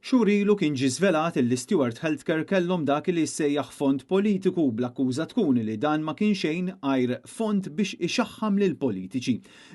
Xhur ilu kien ġie żvelat li Stewart Healthcare kellhom dak li ssejjaħ fond politiku bl-akkuża tkun li dan ma kien xejn għajr fond biex ixaħħam lil politiċi.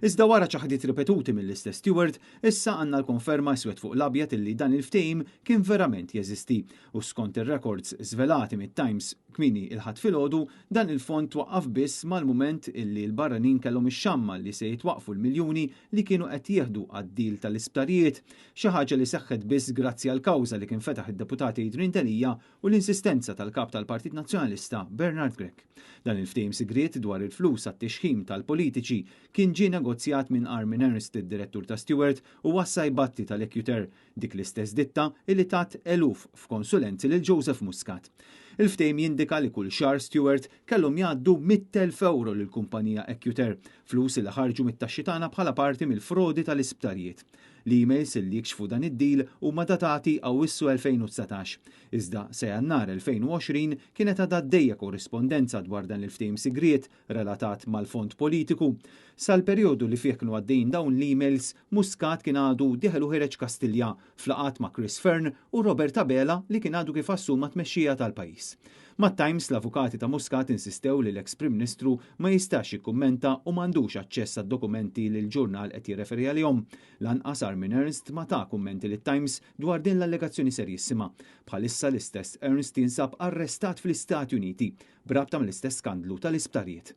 Iżda wara ċaħdiet ripetuti mill-istess Stewart, issa għandna l-konferma swed fuq l-abjad li dan il-ftehim kien verament jeżisti. U skont ir-records żvelati mit-Times kmini il-ħadd filgħodu, dan il-fond twaqqaf biss mal-mument illi l-barranin kellhom ix-xamma li se jitwaqfu l-miljuni li kienu qed jieħdu għad-dil tal-isptarijiet, xi ħaġa li seħħet biss grazzi għall-kawża li kien fetaħ id-deputati Adrian Delija u l-insistenza tal-kap tal-Partit Nazzjonalista Bernard Gregg. Dan il-ftehim sigriet dwar il-flus għat-tixħim tal-politiċi kien ġie negozjat minn Armin Ernst, id-direttur ta' Stewart, u Wassaj Batti tal-Equator, dik l-istess ditta illi tat eluf f'konsulenzi lil Joseph Muscat. Il-ftehim jindika li kull xahar Stewart kellhom jgħaddu 100,000 euro lill-kumpanija Equator, flus li ħarġu mit-taxxi tagħna bħala parti mill-frodi tal-isptarijiet. L-emails li jikxfu dan id-deal huma datati Awwissu 2019. Iżda sa Jannar 2020 kienet għadha għaddejja korrispondenza dwar dan il-ftehim sigriet relatat mal-fond politiku. Sal-perjodu li fih kienu għaddejjin dawn l-emails, Muscat kien għadu diħelu ħireġ Kastilja flaqat ma' Chris Fern u Robert Abela li kien għadu kif assuma tmexxija tal-pajjiż. Mat-Times l-avukati ta' Muscat insistew li l-ex-Prim Ministru ma jistax jikkummenta u m'għandux aċċess għad-dokumenti li l-ġurnal qed jirreferi għalihom. Lanqas Armin Ernst ma ta' kummenti lit-Times dwar din l-allegazzjoni serjissima. Bħalissa l-istess Ernst jinsab arrestat fl-Istati Uniti brabta mill-istess skandlu tal-isptarijiet.